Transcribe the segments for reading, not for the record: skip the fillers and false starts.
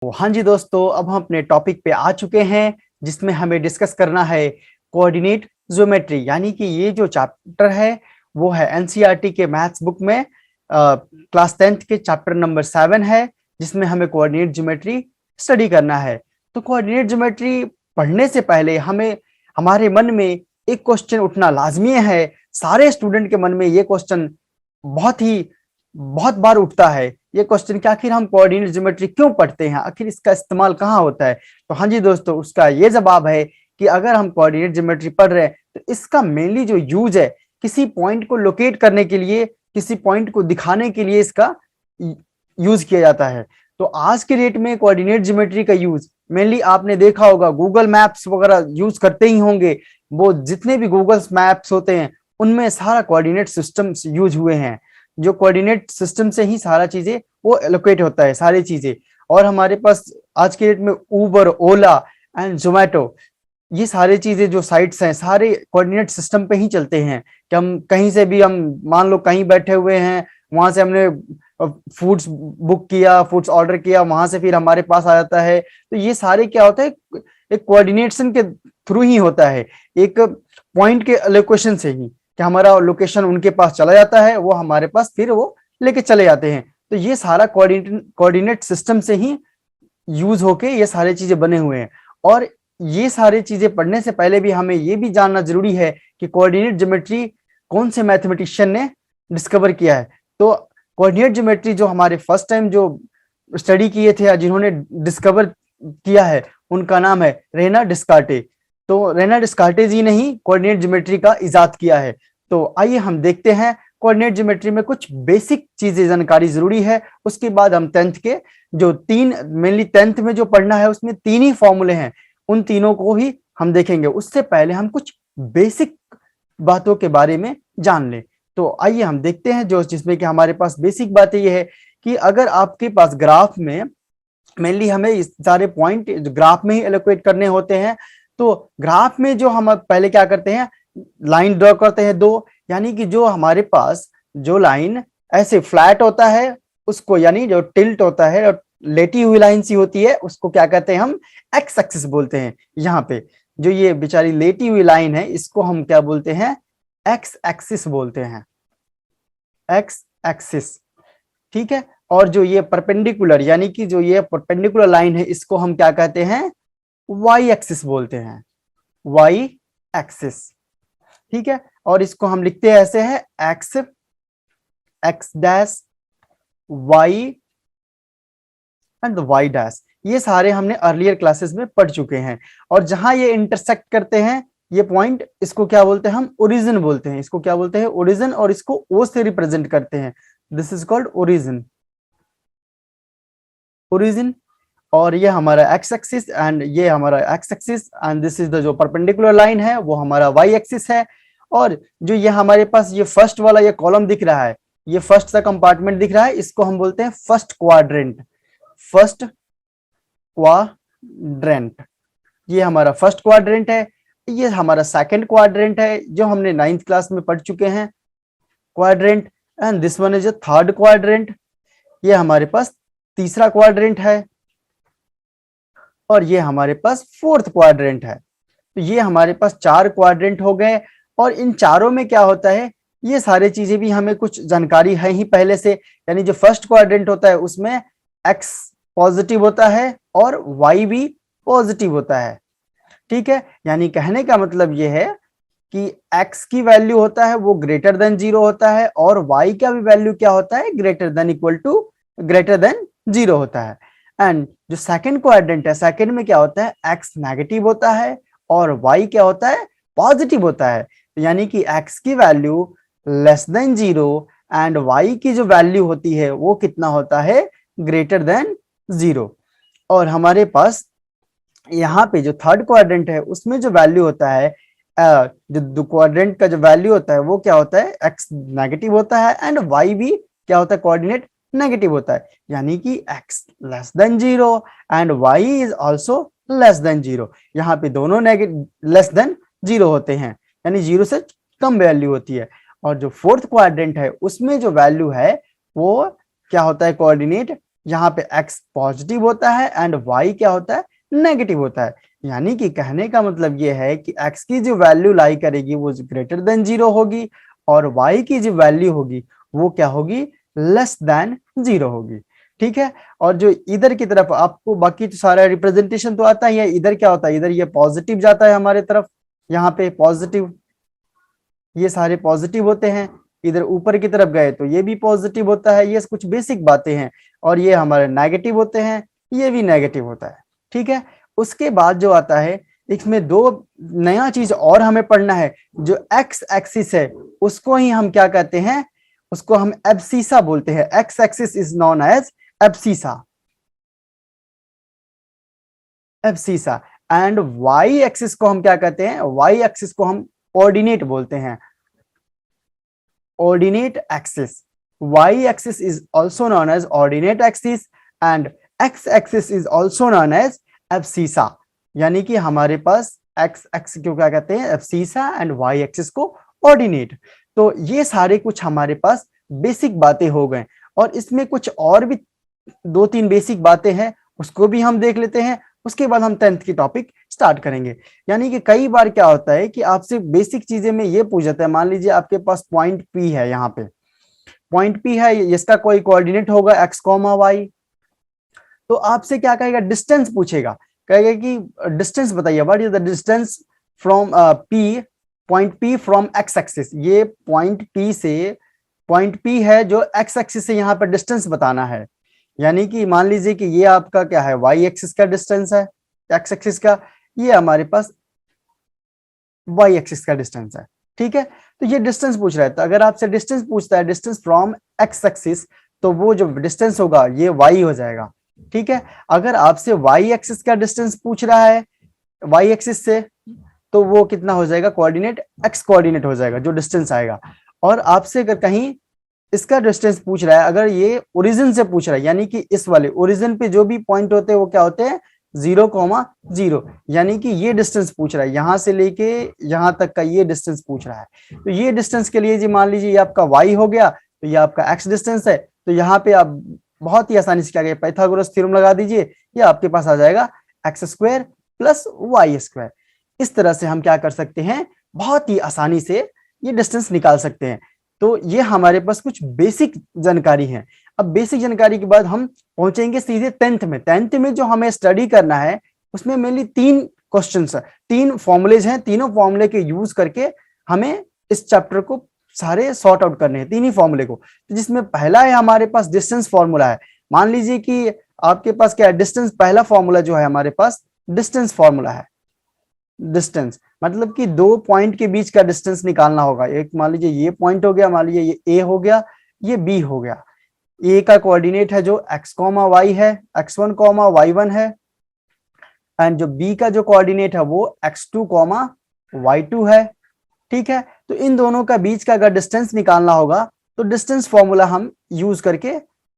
तो हाँ जी दोस्तों, अब हम अपने टॉपिक पे आ चुके हैं जिसमें हमें डिस्कस करना है कोऑर्डिनेट ज्योमेट्री। यानी कि ये जो चैप्टर है वो है एनसीईआरटी के मैथ्स बुक में क्लास 10th के चैप्टर नंबर 7 है, जिसमें हमें कोऑर्डिनेट ज्योमेट्री स्टडी करना है। तो कोऑर्डिनेट ज्योमेट्री पढ़ने से पहले हमें हमारे मन में एक क्वेश्चन उठना लाजमी है। सारे स्टूडेंट के मन में ये क्वेश्चन बहुत बार उठता है, ये क्वेश्चन कि आखिर हम कोऑर्डिनेट ज्योमेट्री क्यों पढ़ते हैं, आखिर इसका इस्तेमाल कहाँ होता है। तो हाँ जी दोस्तों, उसका ये जवाब है कि अगर हम कोऑर्डिनेट ज्योमेट्री पढ़ रहे हैं तो इसका मेनली जो यूज है, किसी पॉइंट को लोकेट करने के लिए, किसी पॉइंट को दिखाने के लिए इसका यूज किया जाता है। तो आज के डेट में कोऑर्डिनेट ज्योमेट्री का यूज मेनली आपने देखा होगा, गूगल मैप्स वगैरह यूज करते ही होंगे। वो जितने भी गूगल मैप्स होते हैं उनमें सारा कोऑर्डिनेट सिस्टम यूज हुए हैं। जो कोऑर्डिनेट सिस्टम से ही सारा चीजें वो एलोकेट होता है, सारी चीजें। और हमारे पास आज के डेट में उबर, ओला एंड जोमेटो, ये सारी चीजें जो साइट्स हैं सारे कोऑर्डिनेट सिस्टम पे ही चलते हैं। कि हम कहीं से भी, हम मान लो कहीं बैठे हुए हैं, वहां से हमने फूड्स बुक किया, फूड्स ऑर्डर किया, वहां से फिर हमारे पास आ जाता है। तो ये सारे क्या होता है, एक कोऑर्डिनेशन के थ्रू ही होता है, एक पॉइंट के एलोकेशन से ही, कि हमारा लोकेशन उनके पास चला जाता है, वो हमारे पास फिर वो लेके चले जाते हैं। तो ये सारा कोऑर्डिनेट सिस्टम से ही यूज होके ये सारी चीजें बने हुए हैं। और ये सारी चीजें पढ़ने से पहले भी हमें ये भी जानना जरूरी है कि कोऑर्डिनेट ज्योमेट्री कौन से मैथमेटिशियन ने डिस्कवर किया है। तो कोऑर्डिनेट ज्योमेट्री जो हमारे फर्स्ट टाइम जो स्टडी किए थे या जिन्होंने डिस्कवर किया है, उनका नाम है रेना डिस्कार्टे। तो रेना डिस्कार्टे जी ने ही कोऑर्डिनेट ज्योमेट्री का इजाद किया है। तो आइए हम देखते हैं कोऑर्डिनेट ज्योमेट्री में कुछ बेसिक चीजें जानकारी जरूरी है। उसके बाद हम 10th के जो मेनली 10th में जो पढ़ना है उसमें 3 ही फॉर्मूले हैं, उन तीनों को ही हम देखेंगे। उससे पहले हम कुछ बेसिक बातों के बारे में जान लें। तो आइए हम देखते हैं जो जिसमें कि हमारे पास बेसिक बातें ये है कि अगर आपके पास ग्राफ में, मेनली हमें इस सारे पॉइंट ग्राफ में ही एलोकेट करने होते हैं। तो ग्राफ में जो हम पहले क्या करते हैं, लाइन ड्रॉ करते हैं दो। यानी कि जो हमारे पास जो लाइन ऐसे फ्लैट होता है उसको, यानी जो टिल्ट होता है और लेटी हुई लाइन सी होती है, उसको क्या कहते हैं, हम एक्स एक्सिस बोलते हैं। यहाँ पे जो ये बेचारी लेटी हुई लाइन है इसको हम क्या बोलते हैं, एक्स एक्सिस बोलते हैं, एक्स एक्सिस। ठीक है। और जो ये परपेंडिकुलर, यानी कि जो ये परपेंडिकुलर लाइन है इसको हम क्या कहते हैं, वाई एक्सिस बोलते हैं, वाई एक्सिस। ठीक है। और इसको हम लिखते हैं ऐसे है, x x dash y and y dash. ये सारे हमने अर्लियर क्लासेस में पढ़ चुके हैं। और जहां ये इंटरसेक्ट करते हैं ये पॉइंट, इसको क्या बोलते हैं, हम ओरिजिन बोलते हैं। इसको क्या बोलते हैं, ओरिजिन। और इसको ओ से रिप्रेजेंट करते हैं, this is called origin, origin. और ये हमारा एक्स एक्सिस एंड ये हमारा x axis and this is the जो परपेंडिकुलर लाइन है वो हमारा वाई एक्सिस है। और जो ये हमारे पास ये फर्स्ट वाला ये कॉलम दिख रहा है, ये फर्स्ट सा कंपार्टमेंट दिख रहा है, इसको हम बोलते हैं फर्स्ट क्वाड्रेंट, फर्स्ट क्वाड्रेंट। ये हमारा फर्स्ट क्वाड्रेंट है। ये हमारा सेकंड क्वाड्रेंट है जो हमने 9th क्लास में पढ़ चुके हैं, quadrant. And this one is a third quadrant. ये हमारे पास तीसरा क्वाड्रेंट है। और ये हमारे पास फोर्थ क्वाड्रेंट है। तो ये हमारे पास 4 क्वाड्रेंट हो गए। और इन चारों में क्या होता है, ये सारी चीजें भी हमें कुछ जानकारी है ही पहले से। यानी जो फर्स्ट क्वाड्रेंट होता है उसमें एक्स पॉजिटिव होता है और वाई भी पॉजिटिव होता है। ठीक है। यानी कहने का मतलब ये है कि एक्स की वैल्यू होता है वो ग्रेटर देन 0 होता है, और वाई का भी वैल्यू क्या होता है, greater than equal to greater than 0 होता है। एंड जो सेकंड क्वाड्रेंट है, सेकंड में क्या होता है, एक्स नेगेटिव होता है और वाई क्या होता है, पॉजिटिव होता है। यानी कि एक्स की value less than 0 and y की जो वैल्यू होती है वो कितना होता है, ग्रेटर देन 0। और हमारे पास यहाँ पे जो थर्ड क्वाड्रेंट है उसमें जो वैल्यू होता है, जो क्वाड्रेंट का जो वैल्यू होता है वो क्या होता है, एक्स नेगेटिव होता है एंड वाई भी क्या होता है, कोऑर्डिनेट नेगेटिव होता है। यानी कि x less than 0 and y is also less than 0। यहाँ पे दोनों लेस देन 0 होते हैं, यानी 0 से कम वैल्यू होती है। और जो फोर्थ क्वाड्रेंट है उसमें जो वैल्यू है वो क्या होता है, कोऑर्डिनेट यहाँ पे x पॉजिटिव होता है एंड y क्या होता है, नेगेटिव होता है। यानी कि कहने का मतलब ये है कि x की जो वैल्यू लाई करेगी वो ग्रेटर देन 0 होगी और y की जो वैल्यू होगी वो क्या होगी, लेस देन 0 होगी। ठीक है, और जो इधर की तरफ आपको बाकी तो सारा रिप्रेजेंटेशन तो आता ही है, इधर क्या होता है, इधर ये पॉजिटिव जाता है हमारे तरफ, यहाँ पे पॉजिटिव, ये सारे पॉजिटिव होते हैं। इधर ऊपर की तरफ गए तो ये भी पॉजिटिव होता है, ये कुछ बेसिक बातें हैं। और ये हमारे नेगेटिव होते हैं, ये भी नेगेटिव होता है। ठीक है, उसके बाद जो आता है इसमें दो नया चीज और हमें पढ़ना है। जो एक्स एक्सिस है उसको ही हम क्या कहते हैं, उसको हम एब्सिसा बोलते हैं। X axis is known as abscissa, abscissa. And y axis को हम क्या कहते हैं, वाई एक्सिस को हम ऑर्डिनेट बोलते हैं, ordinate axis. Y-axis is also known as ordinate axis and x-axis is also known as abscissa. यानी कि हमारे पास x एक्सिस को क्या कहते हैं, abscissa एंड y एक्सिस को ऑर्डिनेट। तो ये सारे कुछ हमारे पास बेसिक बातें हो गए और इसमें कुछ और भी 2-3 बेसिक बातें हैं, उसको भी हम देख लेते हैं। उसके बाद हम 10th की टॉपिक स्टार्ट करेंगे। यानी कि कई बार क्या होता है कि आपसे बेसिक चीजें में ये पूछ जाता है, मान लीजिए आपके पास पॉइंट P है, यहाँ पे पॉइंट P है, इसका कोई कोऑर्डिनेट होगा x, y, तो आपसे क्या कहेगा, डिस्टेंस पूछेगा, कहेगा कि डिस्टेंस बताइए, what is the distance from P, point P from x axis. ये पॉइंट P से, पॉइंट P है जो x एक्सिस से यहाँ पर डिस्टेंस बताना है। यानी कि मान लीजिए कि ये आपका क्या है, y एक्सिस का डिस्टेंस है, x एक्सिस का, ये हमारे पास y एक्सिस का डिस्टेंस है। ठीक है, तो ये डिस्टेंस पूछ रहा है। तो अगर आपसे डिस्टेंस पूछता है, डिस्टेंस फ्रॉम x एक्सिस, तो वो जो डिस्टेंस होगा ये y हो जाएगा। ठीक है, अगर आपसे y एक्सिस का डिस्टेंस पूछ रहा है y एक्सिस से, तो वो कितना हो जाएगा, कोऑर्डिनेट x कोऑर्डिनेट हो जाएगा जो डिस्टेंस आएगा। और आपसे अगर कहीं इसका डिस्टेंस पूछ रहा है, अगर ये ओरिजिन से पूछ रहा है, यानी कि इस वाले ओरिजिन पे जो भी पॉइंट होते हैं वो क्या होते हैं, 0,0, यानी कि ये डिस्टेंस पूछ रहा है, यहां से लेके यहां तक का ये डिस्टेंस पूछ रहा है। तो ये डिस्टेंस के लिए जी मान लीजिए ये आपका y हो गया, तो ये आपका x डिस्टेंस है। तो यहाँ पे आप बहुत ही आसानी से क्या करें, पाइथागोरस थ्योरम लगा दीजिए, ये आपके पास आ जाएगा x² + y²। इस तरह से हम क्या कर सकते हैं, बहुत ही आसानी से ये डिस्टेंस निकाल सकते हैं। तो ये हमारे पास कुछ बेसिक जानकारी है। अब बेसिक जानकारी के बाद हम पहुंचेंगे सीधे 10th में। 10th में जो हमें स्टडी करना है उसमें मेनली 3 क्वेश्चंस, 3 फॉर्मूलेज हैं। तीनों फॉर्मूले के यूज करके हमें इस चैप्टर को सारे सॉर्ट आउट करने हैं, 3 ही फॉर्मूले को। तो जिसमें पहला है हमारे पास डिस्टेंस फॉर्मूला है। मान लीजिए कि आपके पास क्या है, डिस्टेंस, पहला फॉर्मूला जो है हमारे पास डिस्टेंस फॉर्मूला है। डिस्टेंस मतलब कि 2 पॉइंट के बीच का डिस्टेंस निकालना होगा। एक मान लीजिए ये पॉइंट हो गया, मान लीजिए ये ए हो गया, ये बी हो गया। ए का कोऑर्डिनेट है जो x, y है, x1, y1 है, एंड जो बी का जो कोऑर्डिनेट है वो x2, y2 है। ठीक है, तो इन दोनों का बीच का अगर डिस्टेंस निकालना होगा तो डिस्टेंस फॉर्मूला हम यूज करके,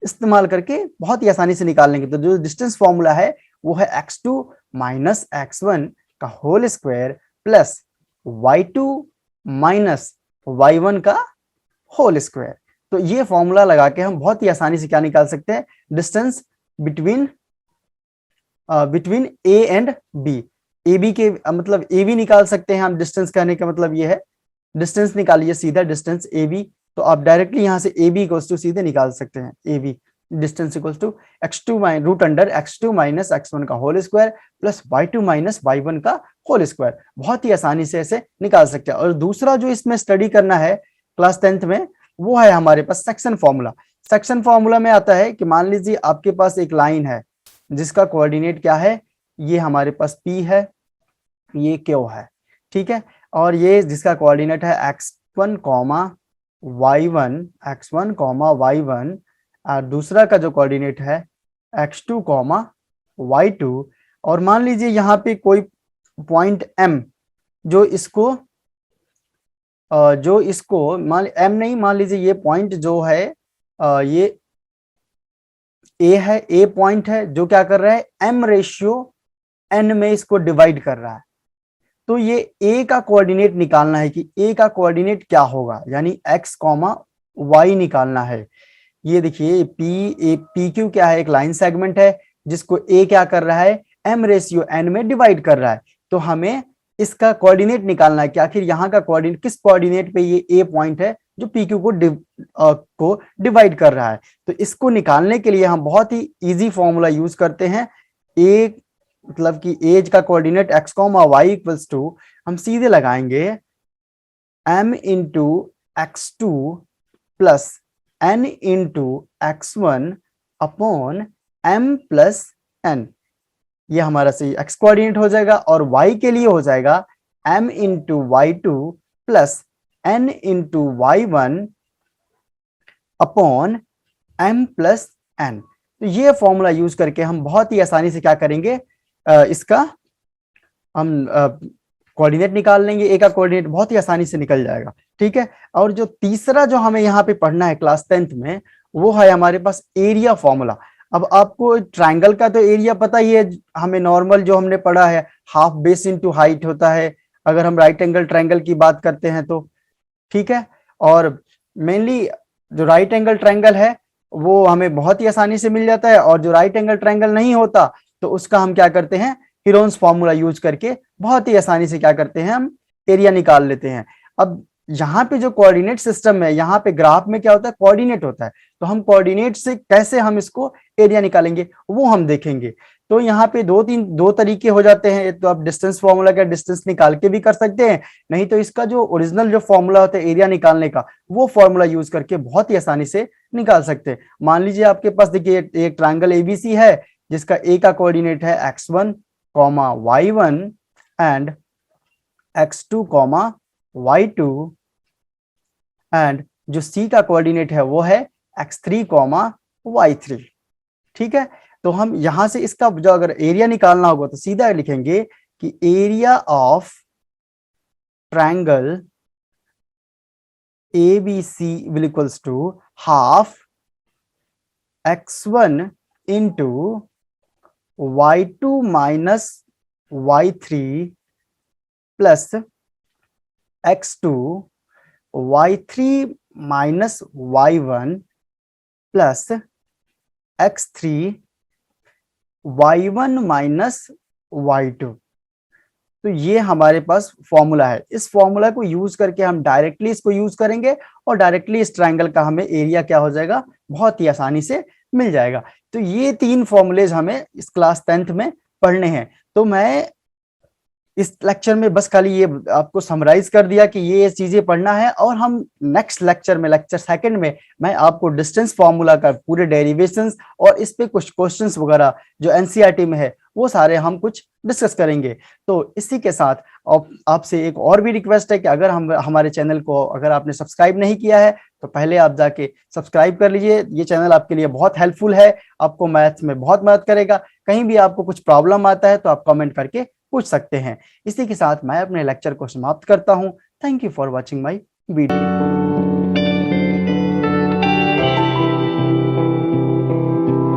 इस्तेमाल करके बहुत ही आसानी से निकाल लेंगे। तो जो डिस्टेंस फॉर्मूला है वो है x2 - x1 का whole square plus y2 - y1 का होल स्क्वायर। तो ये फॉर्मूला लगा के हम बहुत ही आसानी से क्या निकाल सकते हैं, distance between A and B. A B के मतलब ए बी निकाल सकते हैं हम। डिस्टेंस कहने का मतलब ये है, डिस्टेंस निकालिए सीधा, डिस्टेंस ए बी, तो आप डायरेक्टली यहां से ए बी इक्वल्स टू सीधे निकाल सकते हैं। A B distance equals to x2 √ x2 - x1 का whole square plus y2 - y1 का होल स्क्वायर। बहुत ही आसानी से ऐसे निकाल सकते हैं। और दूसरा जो इसमें स्टडी करना है क्लास 10th में, वो है हमारे पास सेक्शन फॉर्मूला। सेक्शन फॉर्मूला में आता है कि मान लीजिए आपके पास एक लाइन है जिसका कोऑर्डिनेट क्या है, ये हमारे पास P है, ये Q है। ठीक है, और ये जिसका कोऑर्डिनेट है x1, y1, x1, y1, और दूसरा का जो कोऑर्डिनेट है x2, y2। और मान लीजिए यहाँ पे कोई पॉइंट M जो इसको मान M नहीं, मान लीजिए ये पॉइंट जो है ये A है, A पॉइंट है जो क्या कर रहा है, M/N में इसको डिवाइड कर रहा है। तो ये A का कोऑर्डिनेट निकालना है कि A का कोऑर्डिनेट क्या होगा, यानी x, y निकालना है। ये देखिए पी क्यू क्या है, एक लाइन सेगमेंट है जिसको ए क्या कर रहा है, एम रेशियो एन में डिवाइड कर रहा है। तो हमें इसका कोऑर्डिनेट निकालना है कि आखिर यहाँ का कोऑर्डिनेट किस कोऑर्डिनेट पे ये ए पॉइंट है जो पी क्यू को डिवाइड कर रहा है। तो इसको निकालने के लिए हम बहुत ही इजी फॉर्मूला यूज करते हैं। ए मतलब कि एज का coordinate x comma y equals to, हम सीधे लगाएंगे m into x two plus n into x one upon m plus n। ये हमारा सही एक्स कोऑर्डिनेट हो जाएगा, और y के लिए हो जाएगा m into y two plus n into y one upon m plus n। तो ये फॉर्मूला यूज करके हम बहुत ही आसानी से क्या करेंगे, इसका हम कोऑर्डिनेट निकाल लेंगे। ए का कोऑर्डिनेट बहुत ही आसानी से निकल जाएगा, ठीक है। और जो तीसरा जो हमें यहाँ पे पढ़ना है क्लास 10th में, वो है हमारे पास एरिया फॉर्मूला। अब आपको ट्रायंगल का तो एरिया पता ही है, हमें नॉर्मल जो हमने पढ़ा है हाफ बेस इनटू हाइट होता है अगर हम राइट एंगल ट्रायंगल की बात करते हैं तो, ठीक है। और मेनली जो राइट एंगल ट्रायंगल है वो हमें बहुत ही आसानी से मिल जाता है, और जो राइट एंगल ट्रायंगल नहीं होता तो उसका हम क्या करते हैं, हीरोन्स फॉर्मूला यूज करके बहुत ही आसानी से क्या करते हैं, हम एरिया निकाल लेते हैं। अब यहाँ पे जो कोऑर्डिनेट सिस्टम है, यहाँ पे ग्राफ में क्या होता है, कोऑर्डिनेट होता है। तो हम कोऑर्डिनेट से कैसे हम इसको एरिया निकालेंगे वो हम देखेंगे। तो यहाँ पे दो तरीके हो जाते हैं। तो आप डिस्टेंस फॉर्मूला का डिस्टेंस निकाल के भी कर सकते हैं, नहीं तो इसका जो ओरिजिनल जो फॉर्मूला होता है एरिया निकालने का, वो फॉर्मूला यूज करके बहुत ही आसानी से निकाल सकते हैं। मान लीजिए आपके पास देखिए एक ट्रायंगल एबीसी है जिसका ए का कोऑर्डिनेट है x1, y1 and x2, y2 and जो सी का कोऑर्डिनेट है वो है x3, y3, ठीक है। तो हम यहां से इसका जो अगर एरिया निकालना होगा तो सीधा लिखेंगे कि area of triangle ABC will equals to half x1 into y2 minus y3 plus x2 y3 minus y1 plus x3 y1 minus y2। तो ये हमारे पास फॉर्मूला है। इस फॉर्मूला को यूज करके हम डायरेक्टली इसको यूज करेंगे और डायरेक्टली इस ट्रायंगल का हमें एरिया क्या हो जाएगा, बहुत ही आसानी से मिल जाएगा। तो ये तीन फॉर्मूलेज हमें इस क्लास 10th में पढ़ने हैं। तो मैं इस लेक्चर में बस खाली ये आपको समराइज कर दिया कि ये चीजें पढ़ना है, और हम नेक्स्ट लेक्चर में, लेक्चर 2 में, मैं आपको डिस्टेंस फॉर्मूला का पूरे डेरिवेशंस और इस पे कुछ क्वेश्चंस वगैरह जो एनसीईआरटी में है वो सारे हम कुछ डिस्कस करेंगे। तो इसी के साथ आपसे एक और भी रिक्वेस्ट है कि अगर हमारे चैनल को अगर आपने सब्सक्राइब नहीं किया है तो पहले आप जाके सब्सक्राइब कर लीजिए। ये चैनल आपके लिए बहुत हेल्पफुल है, आपको मैथ्स में बहुत मदद करेगा। कहीं भी आपको कुछ प्रॉब्लम आता है तो आप कमेंट करके पूछ सकते हैं। इसी के साथ मैं अपने लेक्चर को समाप्त करता हूं। Thank you for watching my video.